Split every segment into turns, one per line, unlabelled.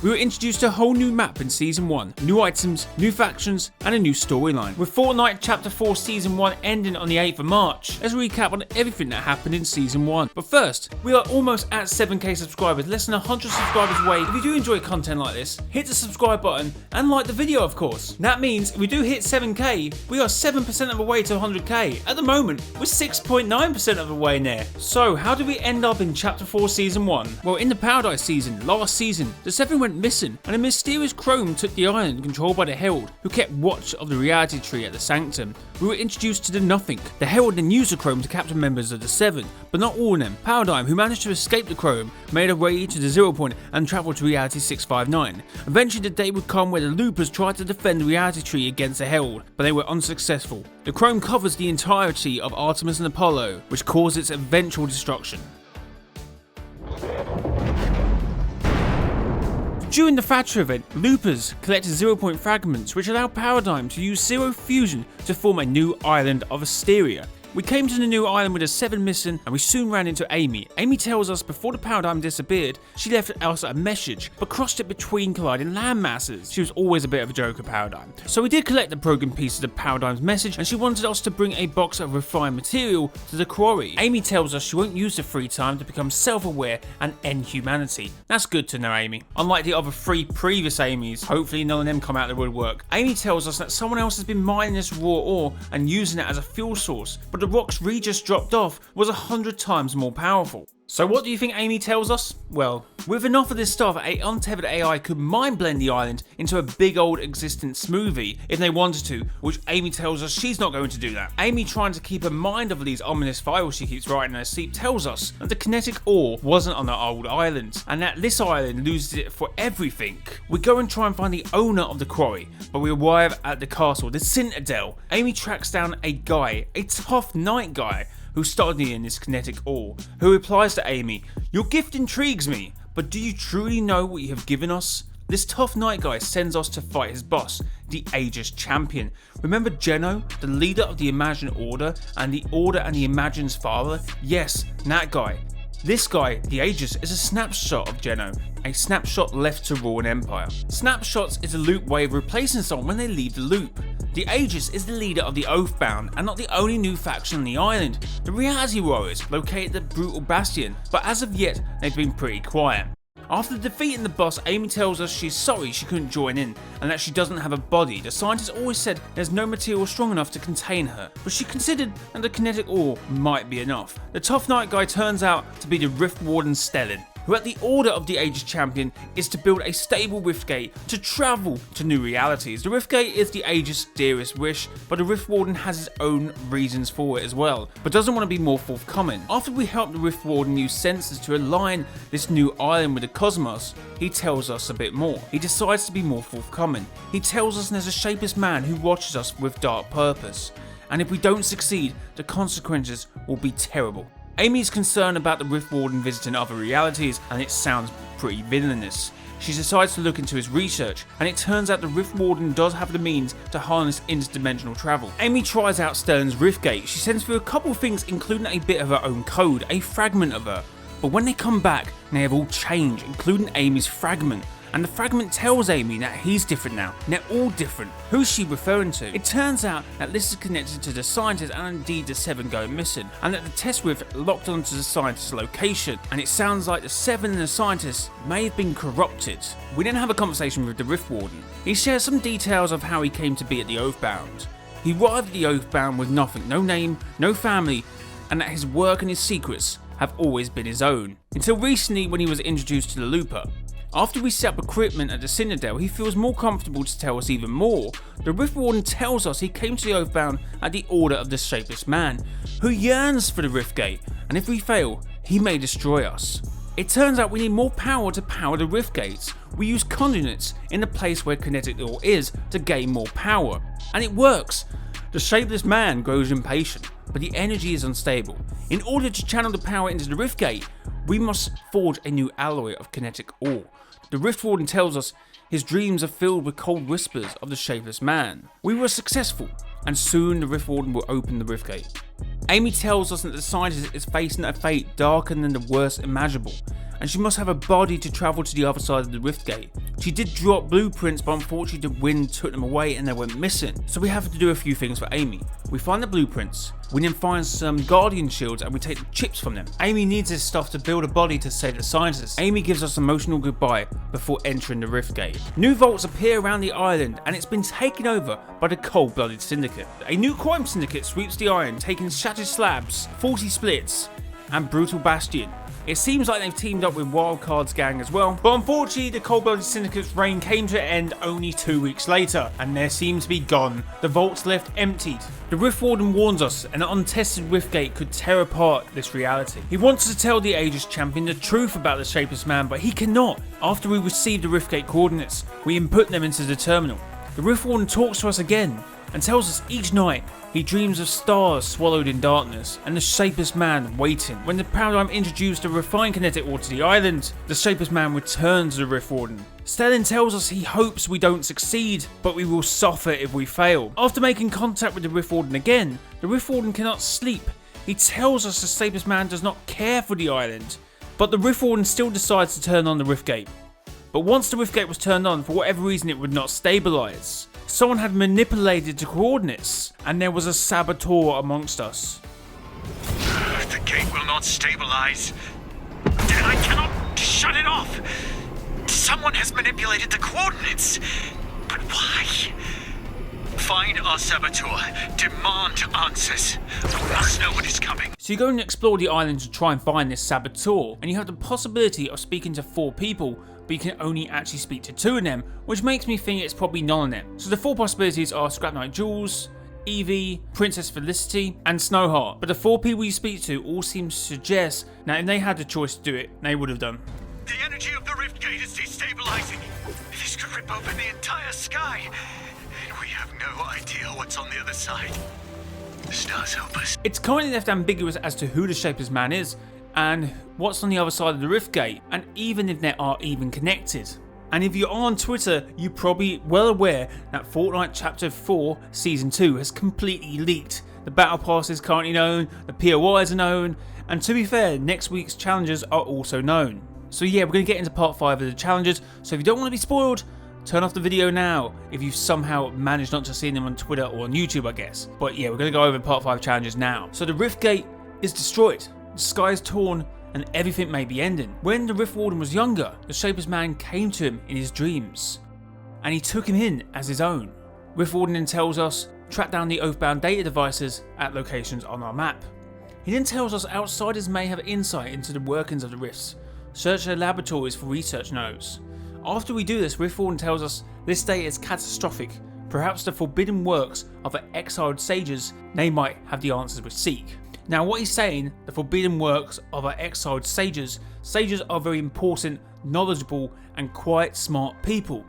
We were introduced to a whole new map in Season 1, new items, new factions, and a new storyline. With Fortnite Chapter 4 Season 1 ending on the 8th of March, let's recap on everything that happened in Season 1. But first, we are almost at 7k subscribers, less than 100 subscribers away. If you do enjoy content like this, hit the subscribe button and like the video, of course. That means if we do hit 7k, we are 7% of the way to 100k. At the moment, we're 6.9% of the way in there. So, how did we end up in Chapter 4 Season 1? Well, in the Paradise season, last season, the 7 went missing, and a mysterious Chrome took the island controlled by the Herald, who kept watch of the reality tree at the Sanctum. We were introduced to the Nothing. The Herald then used the Chrome to capture members of the 7, but not all of them. Paradigm, who managed to escape the Chrome, made her way to the 0 point and travelled to Reality 659. Eventually the day would come where the Loopers tried to defend the reality tree against the Herald, but they were unsuccessful. The Chrome covers the entirety of Artemis and Apollo, which caused its eventual destruction. During the Thatcher event, Loopers collected 0 point fragments which allowed Paradigm to use Zero Fusion to form a new island of Asteria. We came to the new island with the 7 missing, and we soon ran into A.M.I. A.M.I. tells us before the Paradigm disappeared, she left us a message, but crossed it between colliding land masses. She was always a bit of a joker, Paradigm. So we did collect the broken pieces of Paradigm's message, and she wanted us to bring a box of refined material to the quarry. A.M.I. tells us she won't use the free time to become self-aware and end humanity. That's good to know, A.M.I. Unlike the other 3 previous A.M.I.s, hopefully none of them come out of the woodwork. A.M.I. tells us that someone else has been mining this raw ore and using it as a fuel source, but the rocks we just dropped off was 100 times more powerful. So what do you think A.M.I. tells us? Well, with enough of this stuff, a untethered AI could mind blend the island into a big old existent smoothie if they wanted to, which A.M.I. tells us she's not going to do that. A.M.I. trying to keep her mind off of these ominous files she keeps writing in her sleep tells us that the kinetic ore wasn't on the old island, and that this island loses it for everything. We go and try and find the owner of the quarry, but we arrive at the castle, the Citadel. A.M.I. tracks down a guy, a tough knight guy, who's studying this kinetic ore, who replies to A.M.I., "Your gift intrigues me, but do you truly know what you have given us?" This tough knight guy sends us to fight his boss, the Ageless Champion. Remember Geno, the leader of the Imagine Order, and the Order and the Imagine's father? Yes, that guy. This guy, the Aegis, is a snapshot of Geno, a snapshot left to rule an empire. Snapshots is a loop way of replacing someone when they leave the loop. The Aegis is the leader of the Oathbound and not the only new faction on the island. The Reality Warriors located the Brutal Bastion, but as of yet they've been pretty quiet. After defeating the boss, A.M.I. tells us she's sorry she couldn't join in and that she doesn't have a body. The scientists always said there's no material strong enough to contain her, but she considered that the kinetic ore might be enough. The tough knight guy turns out to be the Rift Warden Stellan, who at the order of the Ageless Champion is to build a stable Riftgate to travel to new realities. The Riftgate is the Aegis' dearest wish, but the Rift Warden has his own reasons for it as well, but doesn't want to be more forthcoming. After we help the Rift Warden use sensors to align this new island with the cosmos, he tells us a bit more. He decides to be more forthcoming. He tells us there's a shapeless man who watches us with dark purpose, and if we don't succeed, the consequences will be terrible. A.M.I. is concerned about the Rift Warden visiting other realities, and it sounds pretty villainous. She decides to look into his research, and it turns out the Rift Warden does have the means to harness interdimensional travel. A.M.I. tries out Stellan's Riftgate. She sends through a couple things, including a bit of her own code, a fragment of her. But when they come back, they have all changed, including A.M.I.'s fragment. And the fragment tells A.M.I. that he's different now, and they're all different. Who's she referring to? It turns out that this is connected to the scientist and indeed the 7 going missing, and that the test rift locked onto the scientist's location, and it sounds like the 7 and the scientist may have been corrupted. We then have a conversation with the Rift Warden. He shares some details of how he came to be at the Oathbound. He arrived at the Oathbound with nothing, no name, no family, and that his work and his secrets have always been his own. Until recently when he was introduced to the Looper. After we set up equipment at the Citadel, he feels more comfortable to tell us even more. The Rift Warden tells us he came to the Oathbound at the order of the Shapeless Man, who yearns for the Riftgate, and if we fail, he may destroy us. It turns out we need more power to power the Riftgates. We use conduits in the place where kinetic ore is to gain more power, and it works. The Shapeless Man grows impatient, but the energy is unstable. In order to channel the power into the Riftgate, we must forge a new alloy of kinetic ore. The Rift Warden tells us his dreams are filled with cold whispers of the Shapeless Man. We were successful, and soon the Rift Warden will open the Riftgate. A.M.I. tells us that the scientist is facing a fate darker than the worst imaginable, and she must have a body to travel to the other side of the Riftgate. She did drop blueprints, but unfortunately the wind took them away and they went missing. So we have to do a few things for A.M.I.E. We find the blueprints, we then find some guardian shields and we take the chips from them. A.M.I.E. needs this stuff to build a body to save the scientists. A.M.I.E. gives us an emotional goodbye before entering the Riftgate. New vaults appear around the island and it's been taken over by the cold-blooded syndicate. A new crime syndicate sweeps the island, taking shattered slabs, 40 splits, and brutal bastion. It seems like they've teamed up with Wildcard's gang as well, but unfortunately the cold-blooded syndicate's reign came to an end only 2 weeks later, and they seem to be gone. The vault's left emptied. The Rift Warden warns us an untested Riftgate could tear apart this reality. He wants to tell the Ageless Champion the truth about the Shapeless man, but he cannot. After we receive the Riftgate coordinates, we input them into the terminal. The Rift Warden talks to us again and tells us each night he dreams of stars swallowed in darkness and the Shapeless man waiting. When the Paradigm introduced a refined kinetic ore to the island, the Shapeless man returns to the Rift Warden. Stellan tells us he hopes we don't succeed, but we will suffer if we fail. After making contact with the Rift Warden again, the Rift Warden cannot sleep. He tells us the Shapeless man does not care for the island, but the Rift Warden still decides to turn on the Riftgate. But once the Riftgate was turned on, for whatever reason it would not stabilise. Someone had manipulated the coordinates, and there was a saboteur amongst us.
The gate will not stabilize. Then I cannot shut it off. Someone has manipulated the coordinates. But why? Find our saboteur. Demand answers. We must know what is coming.
So you go and explore the island to try and find this saboteur, and you have the possibility of speaking to 4 people, but you can only actually speak to 2 of them, which makes me think it's probably none of them. So the 4 possibilities are Scrap Knight Jules, Evie, Princess Felicity, and Snowheart. But the 4 people you speak to all seem to suggest that if they had the choice to do it, they would have done.
The energy of the Riftgate is destabilizing. This could rip open the entire sky. And we have no idea what's on the other side. The stars help us.
It's currently left ambiguous as to who the Shapeless man is, and what's on the other side of the Riftgate, and even if they are even connected. And if you're on Twitter, you're probably well aware that Fortnite Chapter 4 Season 2 has completely leaked. The Battle Pass is currently known, the POIs are known, and to be fair, next week's challenges are also known. So yeah, we're going to get into part 5 of the challenges, so if you don't want to be spoiled, turn off the video now if you've somehow managed not to see them on Twitter or on YouTube, I guess. But yeah, we're going to go over part 5 challenges now. So the Riftgate is destroyed. The sky is torn and everything may be ending. When the Rift Warden was younger, the Shapeless man came to him in his dreams and he took him in as his own. Rift Warden then tells us, track down the Oathbound data devices at locations on our map. He then tells us outsiders may have insight into the workings of the rifts. Search their laboratories for research notes. After we do this, Rift Warden tells us this data is catastrophic. Perhaps the forbidden works of the exiled sages, they might have the answers we seek. Now what he's saying, the forbidden works of our exiled sages are very important, knowledgeable and quite smart people.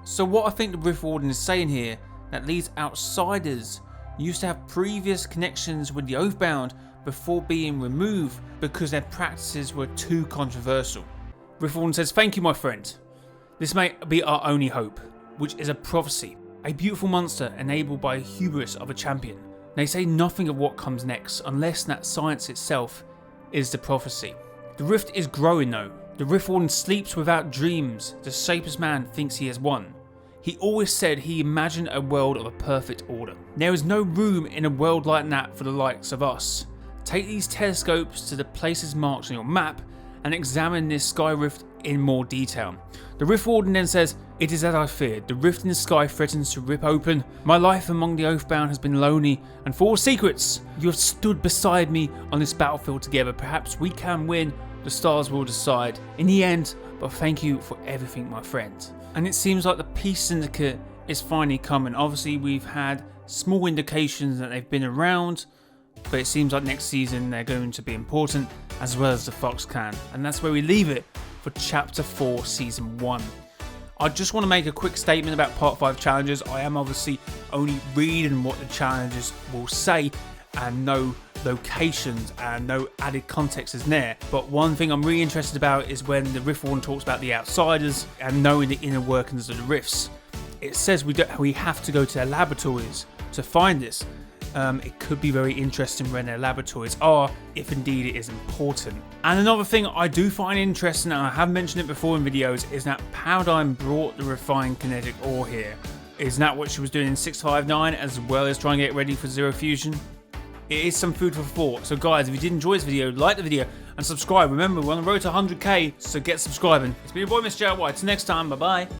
So what I think the Rift Warden is saying here, that these outsiders used to have previous connections with the Oathbound before being removed because their practices were too controversial. Rift Warden says, thank you my friend. This may be our only hope, which is a prophecy. A beautiful monster enabled by hubris of a champion. They say nothing of what comes next unless that science itself is the prophecy. The rift is growing though. The Rift Warden sleeps without dreams. The Shapeless man thinks he has won. He always said he imagined a world of a perfect order. There is no room in a world like that for the likes of us. Take these telescopes to the places marked on your map and examine this sky rift in more detail. The Rift Warden then says, it is as I feared, the rift in the sky threatens to rip open. My life among the Oathbound has been lonely and full of secrets. You have stood beside me on this battlefield together. Perhaps we can win, the stars will decide in the end, but thank you for everything my friend. And it seems like the Peace Syndicate is finally coming. Obviously we've had small indications that they've been around, but it seems like next season they're going to be important, as well as the Fox Clan. And that's where we leave it for Chapter 4 Season 1. I just want to make a quick statement about Part 5 challenges. I am obviously only reading what the challenges will say and no locations and no added context is there. But one thing I'm really interested about is when the Rift Warden talks about the outsiders and knowing the inner workings of the rifts. It says we have to go to their laboratories to find this. it could be very interesting when their laboratories are, if indeed it is important. And another thing I do find interesting, and I have mentioned it before in videos, is that Paradigm brought the refined kinetic ore here. Isn't that what she was doing in 659, as well as trying to get ready for Zero Fusion? It is some food for thought. So guys, if you did enjoy this video, like the video and subscribe. Remember, we're on the road to 100k, so get subscribing. It's been your boy, Mr. White. Till next time, bye bye.